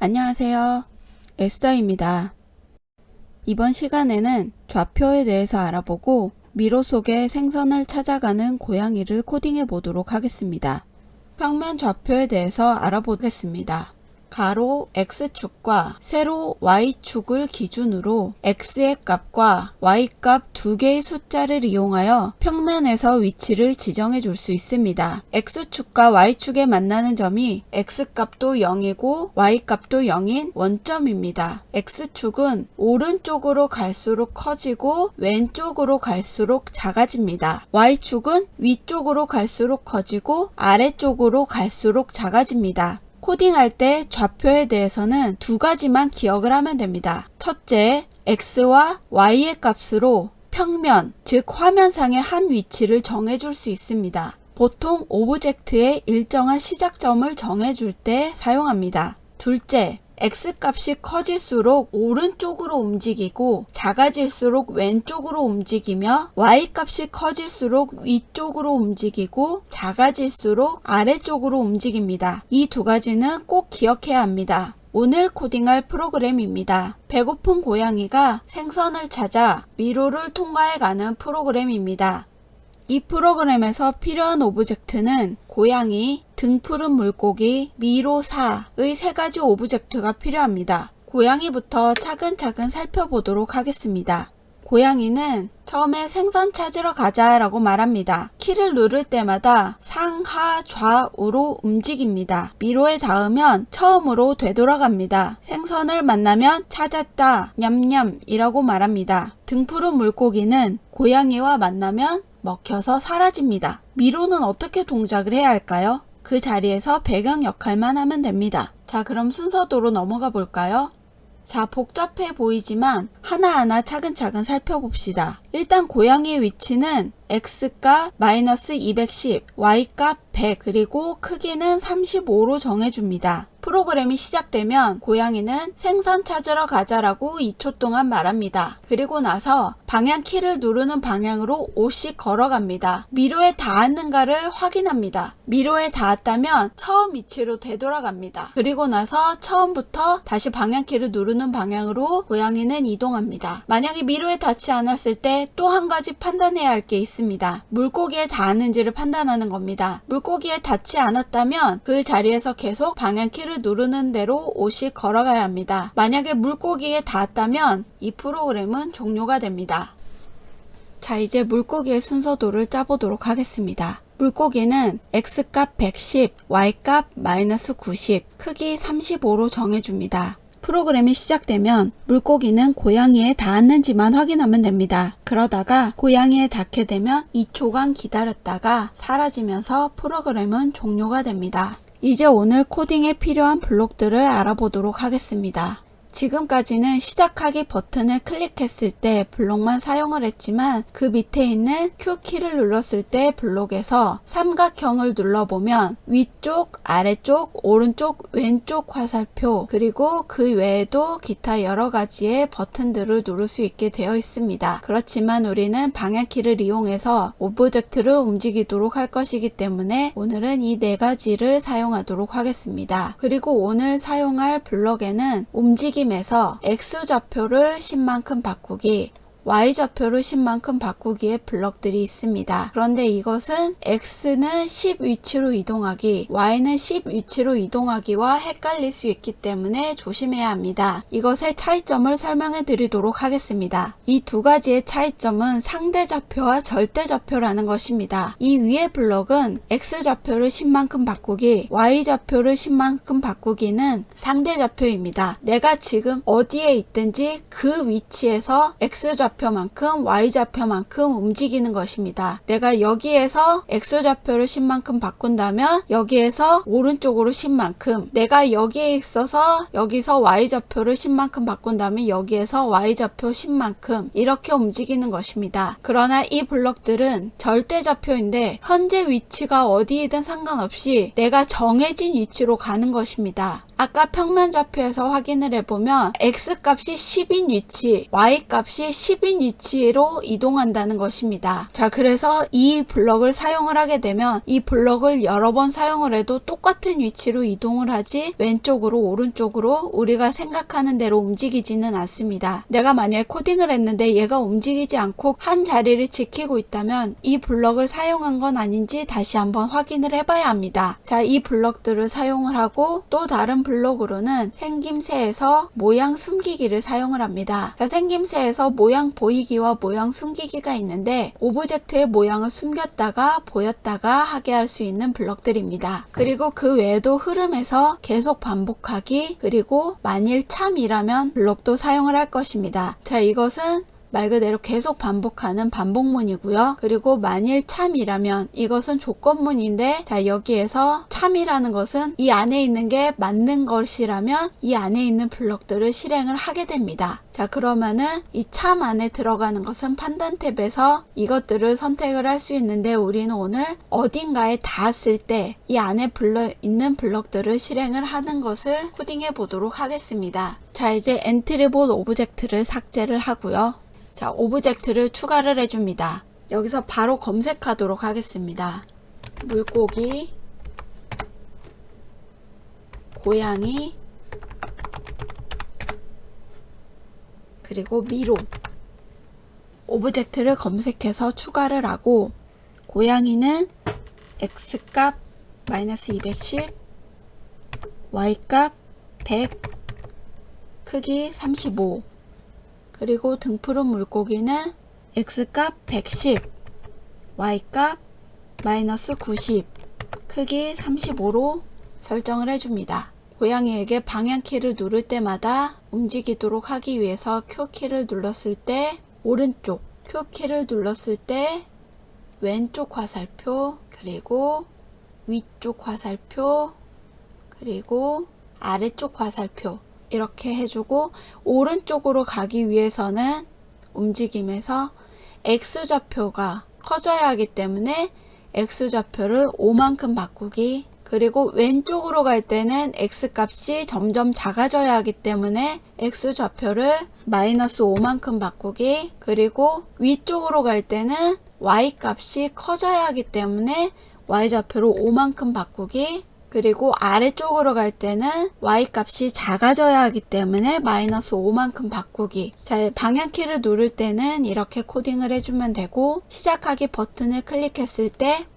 안녕하세요. 에스더입니다. 이번 시간에는 좌표에 대해서 알아보고 미로 속에 생선을 찾아가는 고양이를 코딩해 보도록 하겠습니다. 평면 좌표에 대해서 알아보겠습니다. 가로 X축과 세로 Y축을 기준으로 X의 값과 Y 값 두 개의 숫자를 이용하여 평면에서 위치를 지정해 줄 수 있습니다. X축과 Y축에 만나는 점이 X값도 0이고 Y값도 0인 원점입니다. X축은 오른쪽으로 갈수록 커지고 왼쪽으로 갈수록 작아집니다. Y축은 위쪽으로 갈수록 커지고 아래쪽으로 갈수록 작아집니다. 코딩할 때 좌표에 대해서는 두 가지만 기억을 하면 됩니다. 첫째, X와 Y의 값으로 평면, 즉 화면상의 한 위치를 정해줄 수 있습니다. 보통 오브젝트의 일정한 시작점을 정해줄 때 사용합니다. 둘째, X값이 커질수록 오른쪽으로 움직이고 작아질수록 왼쪽으로 움직이며 Y값이 커질수록 위쪽으로 움직이고 작아질수록 아래쪽으로 움직입니다. 이 두 가지는 꼭 기억해야 합니다. 오늘 코딩할 프로그램입니다. 배고픈 고양이가 생선을 찾아 미로를 통과해가는 프로그램입니다. 이 프로그램에서 필요한 오브젝트는 고양이, 등푸른 물고기, 미로4의 세 가지 오브젝트가 필요합니다. 고양이부터 차근차근 살펴보도록 하겠습니다. 고양이는 처음에 생선 찾으러 가자 라고 말합니다. 키를 누를 때마다 상하 좌우로 움직입니다. 미로에 닿으면 처음으로 되돌아갑니다. 생선을 만나면 찾았다 냠냠 이라고 말합니다. 등푸른 물고기는 고양이와 만나면 먹혀서 사라집니다. 미로는 어떻게 동작을 해야 할까요? 그 자리에서 배경 역할만 하면 됩니다. 자, 그럼 순서대로 넘어가 볼까요? 자, 복잡해 보이지만 하나하나 차근차근 살펴봅시다. 일단 고양이의 위치는 X값 -210, Y값 100, 그리고 크기는 35로 정해줍니다. 프로그램이 시작되면 고양이는 생선 찾으러 가자라고 2초 동안 말합니다. 그리고 나서 방향키를 누르는 방향으로 5씩 걸어갑니다. 미로에 닿았는가를 확인합니다. 미로에 닿았다면 처음 위치로 되돌아갑니다. 그리고 나서 처음부터 다시 방향키를 누르는 방향으로 고양이는 이동합니다. 만약에 미로에 닿지 않았을 때 또 한 가지 판단해야 할 게 있습니다. 물고기에 닿았는지를 판단하는 겁니다. 물고기에 닿지 않았다면 그 자리에서 계속 방향키를 누르는 대로 5씩 걸어가야 합니다. 만약에 물고기에 닿았다면 이 프로그램은 종료가 됩니다. 자, 이제 물고기의 순서도를 짜보도록 하겠습니다. 물고기는 X값 110, Y값 -90, 크기 35로 정해줍니다. 프로그램이 시작되면 물고기는 고양이에 닿았는지만 확인하면 됩니다. 그러다가 고양이에 닿게 되면 2초간 기다렸다가 사라지면서 프로그램은 종료가 됩니다. 이제 오늘 코딩에 필요한 블록들을 알아보도록 하겠습니다. 지금까지는 시작하기 버튼을 클릭했을 때 블록만 사용을 했지만 그 밑에 있는 Q키를 눌렀을 때 블록에서 삼각형을 눌러보면 위쪽, 아래쪽, 오른쪽, 왼쪽 화살표 그리고 그 외에도 기타 여러 가지의 버튼들을 누를 수 있게 되어 있습니다. 그렇지만 우리는 방향키를 이용해서 오브젝트를 움직이도록 할 것이기 때문에 오늘은 이 네 가지를 사용하도록 하겠습니다. 그리고 오늘 사용할 블록에는 에서 X좌표를 10만큼 바꾸기, Y좌표를 10만큼 바꾸기의 블럭들이 있습니다. 그런데 이것은 X는 10 위치로 이동하기, Y는 10 위치로 이동하기와 헷갈릴 수 있기 때문에 조심해야 합니다. 이것의 차이점을 설명해 드리도록 하겠습니다. 이 두 가지의 차이점은 상대좌표와 절대좌표라는 것입니다. 이 위의 블럭은 X좌표를 10만큼 바꾸기, Y좌표를 10만큼 바꾸기는 상대좌표입니다. 내가 지금 어디에 있든지 그 위치에서 X좌표만큼 Y좌표만큼 움직이는 것입니다. 내가 여기에서 X좌표를 10만큼 바꾼다면 여기에서 오른쪽으로 10만큼, 내가 여기에 있어서 여기서 Y좌표를 10만큼 바꾼다면 여기에서 Y좌표 10만큼 이렇게 움직이는 것입니다. 그러나 이 블럭들은 절대좌표인데 현재 위치가 어디이든 상관없이 내가 정해진 위치로 가는 것입니다. 아까 평면 좌표에서 확인을 해보면 X값이 10인 위치, Y값이 10인 위치로 이동한다는 것입니다. 자, 그래서 이 블럭을 사용을 하게 되면 이 블럭을 여러 번 사용을 해도 똑같은 위치로 이동을 하지 왼쪽으로 오른쪽으로 우리가 생각하는 대로 움직이지는 않습니다. 내가 만약에 코딩을 했는데 얘가 움직이지 않고 한 자리를 지키고 있다면 이 블럭을 사용한 건 아닌지 다시 한번 확인을 해봐야 합니다. 자, 이 블럭들을 사용을 하고 또 다른 블록으로는 생김새에서 모양 숨기기를 사용을 합니다. 자, 생김새에서 모양 보이기와 모양 숨기기가 있는데 오브젝트의 모양을 숨겼다가 보였다가 하게 할 수 있는 블럭들입니다. 그리고 그 외에도 흐름에서 계속 반복하기, 그리고 만일 참이라면 블록도 사용을 할 것입니다. 자, 이것은 말 그대로 계속 반복하는 반복문이고요. 그리고 만일 참이라면 이것은 조건문인데, 자, 여기에서 참이라는 것은 이 안에 있는 게 맞는 것이라면 이 안에 있는 블록들을 실행을 하게 됩니다. 자, 그러면은 이 참 안에 들어가는 것은 판단 탭에서 이것들을 선택을 할 수 있는데 우리는 오늘 어딘가에 닿았을 때 이 안에 있는 블록들을 실행을 하는 것을 코딩해 보도록 하겠습니다. 자, 이제 엔트리봇 오브젝트를 삭제를 하고요. 자, 오브젝트를 추가를 해줍니다. 여기서 바로 검색하도록 하겠습니다. 물고기, 고양이, 그리고 미로. 오브젝트를 검색해서 추가를 하고, 고양이는 X값 -210, Y값 100, 크기 35, 그리고 등푸른 물고기는 X값 110, Y값 -90, 크기 35로 설정을 해줍니다. 고양이에게 방향키를 누를 때마다 움직이도록 하기 위해서 Q키를 눌렀을 때 오른쪽, Q키를 눌렀을 때 왼쪽 화살표, 그리고 위쪽 화살표, 그리고 아래쪽 화살표 이렇게 해주고, 오른쪽으로 가기 위해서는 움직임에서 X좌표가 커져야 하기 때문에 X좌표를 5만큼 바꾸기, 그리고 왼쪽으로 갈 때는 X값이 점점 작아져야 하기 때문에 X좌표를 -5만큼 바꾸기, 그리고 위쪽으로 갈 때는 Y값이 커져야 하기 때문에 Y좌표를 5만큼 바꾸기, 그리고 아래쪽으로 갈 때는 Y값이 작아져야 하기 때문에 -5만큼 바꾸기. 자, 방향키를 누를 때는 이렇게 코딩을 해주면 되고, 시작하기 버튼을 클릭했을 때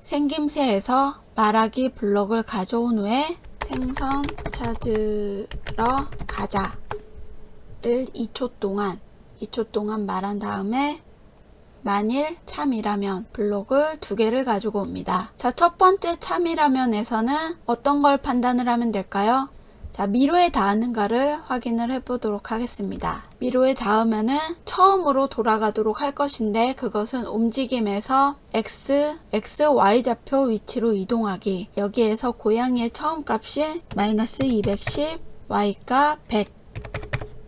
생김새에서 말하기 블록을 가져온 후에 생선 찾으러 가자를 2초 동안 말한 다음에 만일 참이라면 블록을 2개를 가지고 옵니다. 자, 첫 번째 참이라면에서는 어떤 걸 판단을 하면 될까요? 자, 미로에 닿았는가를 확인을 해보도록 하겠습니다. 미로에 닿으면은 처음으로 돌아가도록 할 것인데, 그것은 움직임에서 X, Y 좌표 위치로 이동하기. 여기에서 고양이의 처음 값이 -210, Y값 100.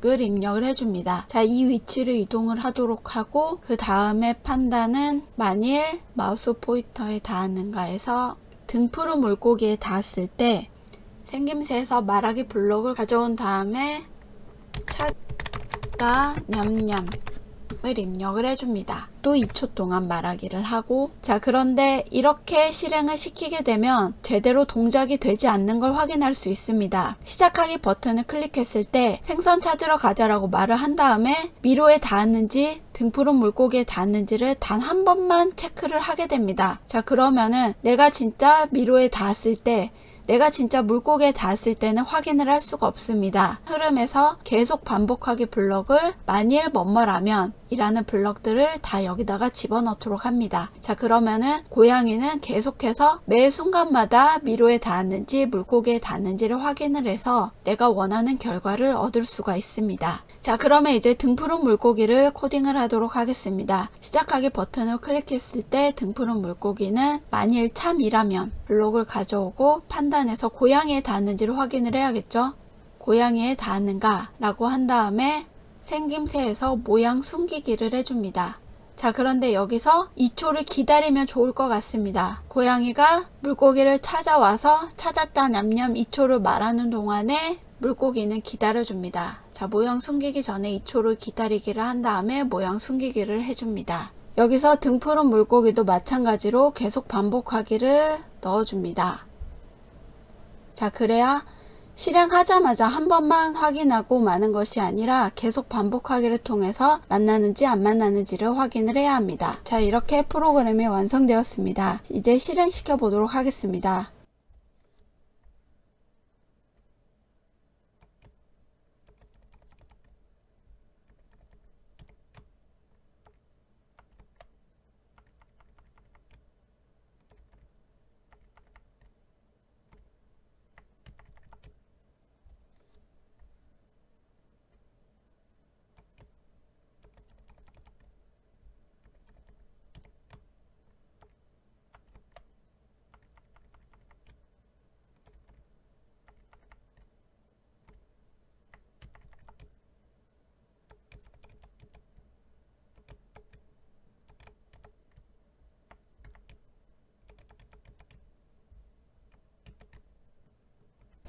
을 입력을 해줍니다. 자, 이 위치를 이동을 하도록 하고, 그 다음에 판단은 만일 마우스 포인터에 닿았는가에서 등푸른 물고기에 닿았을 때 생김새에서 말하기 블록을 가져온 다음에 찾다 냠냠 을 입력을 해줍니다. 또 2초 동안 말하기를 하고, 자, 그런데 이렇게 실행을 시키게 되면 제대로 동작이 되지 않는 걸 확인할 수 있습니다. 시작하기 버튼을 클릭했을 때 생선 찾으러 가자라고 말을 한 다음에 미로에 닿았는지 등푸른 물고기에 닿았는지를 단 한 번만 체크를 하게 됩니다. 자, 그러면은 내가 진짜 미로에 닿았을 때, 내가 진짜 물고기에 닿았을 때는 확인을 할 수가 없습니다. 흐름에서 계속 반복하기 블럭을 만일 뭐뭐라면 이라는 블럭들을 다 여기다가 집어넣도록 합니다. 자, 그러면은 고양이는 계속해서 매 순간마다 미로에 닿았는지 물고기에 닿았는지를 확인을 해서 내가 원하는 결과를 얻을 수가 있습니다. 자, 그러면 이제 등푸른 물고기를 코딩을 하도록 하겠습니다. 시작하기 버튼을 클릭했을 때 등푸른 물고기는 만일 참이라면 블록을 가져오고 판단해서 고양이에 닿았는지를 확인을 해야겠죠. 고양이에 닿았는가 라고 한 다음에 생김새에서 모양 숨기기를 해줍니다. 자, 그런데 여기서 2초를 기다리면 좋을 것 같습니다. 고양이가 물고기를 찾아와서 찾았다 냠냠 2초를 말하는 동안에 물고기는 기다려줍니다. 자, 모양 숨기기 전에 2초를 기다리기를 한 다음에 모양 숨기기를 해줍니다. 여기서 등 푸른 물고기도 마찬가지로 계속 반복하기를 넣어줍니다. 자, 그래야 실행하자마자 한 번만 확인하고 마는 것이 아니라 계속 반복하기를 통해서 만나는지 안 만나는지를 확인을 해야 합니다. 자, 이렇게 프로그램이 완성되었습니다. 이제 실행시켜 보도록 하겠습니다.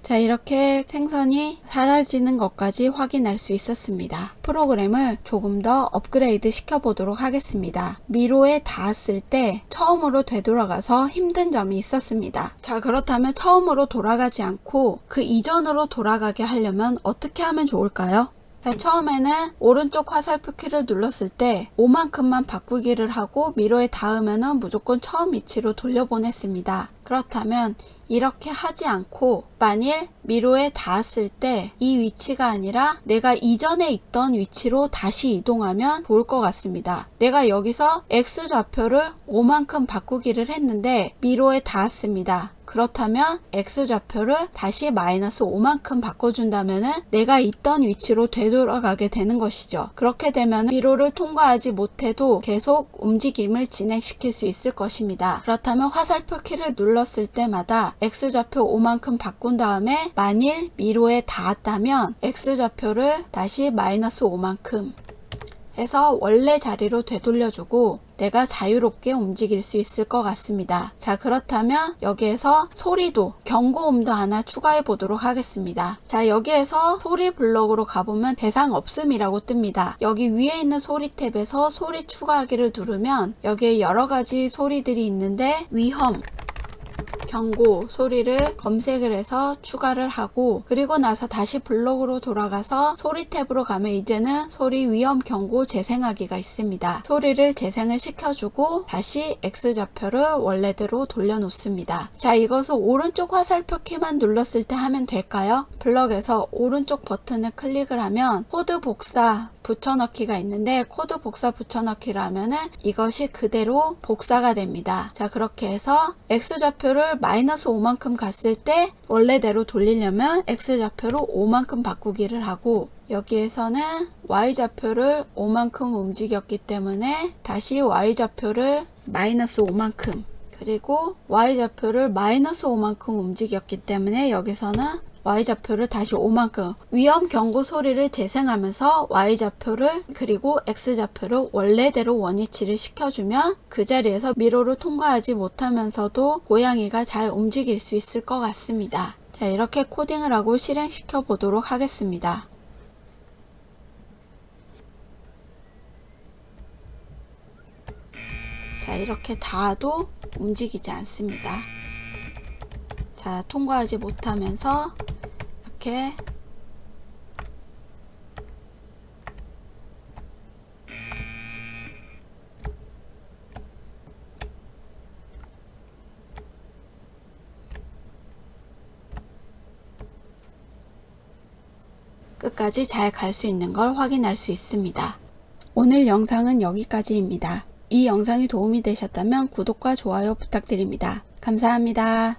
자, 이렇게 생선이 사라지는 것까지 확인할 수 있었습니다. 프로그램을 조금 더 업그레이드 시켜 보도록 하겠습니다. 미로에 닿았을 때 처음으로 되돌아가서 힘든 점이 있었습니다. 자, 그렇다면 처음으로 돌아가지 않고 그 이전으로 돌아가게 하려면 어떻게 하면 좋을까요? 자, 처음에는 오른쪽 화살표 키를 눌렀을 때 5만큼만 바꾸기를 하고 미로에 닿으면 무조건 처음 위치로 돌려보냈습니다. 그렇다면 이렇게 하지 않고 만일 미로에 닿았을 때 이 위치가 아니라 내가 이전에 있던 위치로 다시 이동하면 좋을 것 같습니다. 내가 여기서 X좌표를 5만큼 바꾸기를 했는데 미로에 닿았습니다. 그렇다면 X좌표를 다시 마이너스 5만큼 바꿔준다면 내가 있던 위치로 되돌아가게 되는 것이죠. 그렇게 되면 미로를 통과하지 못해도 계속 움직임을 진행시킬 수 있을 것입니다. 그렇다면 화살표 키를 눌렀을 때마다 X좌표 5만큼 바꾼 다음에 만일 미로에 닿았다면 X좌표를 다시 마이너스 5만큼 해서 원래 자리로 되돌려주고 내가 자유롭게 움직일 수 있을 것 같습니다. 자, 그렇다면 여기에서 소리도 경고음도 하나 추가해 보도록 하겠습니다. 자, 여기에서 소리 블럭으로 가보면 대상 없음이라고 뜹니다. 여기 위에 있는 소리 탭에서 소리 추가하기를 누르면 여기에 여러 가지 소리들이 있는데 위험, 경고 소리를 검색을 해서 추가를 하고 그리고 나서 다시 블록으로 돌아가서 소리 탭으로 가면 이제는 소리 위험 경고 재생하기가 있습니다. 소리를 재생을 시켜주고 다시 X좌표를 원래대로 돌려놓습니다. 자, 이것을 오른쪽 화살표 키만 눌렀을 때 하면 될까요? 블럭에서 오른쪽 버튼을 클릭을 하면 코드 복사 붙여넣기가 있는데 코드 복사 붙여넣기를 하면은 이것이 그대로 복사가 됩니다. 자, 그렇게 해서 X좌표를 마이너스 5만큼 갔을 때 원래대로 돌리려면 X좌표로 5만큼 바꾸기를 하고 여기에서는 Y좌표를 5만큼 움직였기 때문에 다시 Y좌표를 마이너스 5만큼 그리고 Y좌표를 마이너스 5만큼 움직였기 때문에 여기서는 Y좌표를 다시 5만큼 위험 경고 소리를 재생하면서 Y좌표를 그리고 X좌표를 원래대로 원위치를 시켜주면 그 자리에서 미로를 통과하지 못하면서도 고양이가 잘 움직일 수 있을 것 같습니다. 자, 이렇게 코딩을 하고 실행시켜 보도록 하겠습니다. 자, 이렇게 닿아도 움직이지 않습니다. 자, 통과하지 못하면서 이렇게 끝까지 잘 갈 수 있는 걸 확인할 수 있습니다. 오늘 영상은 여기까지입니다. 이 영상이 도움이 되셨다면 구독과 좋아요 부탁드립니다. 감사합니다.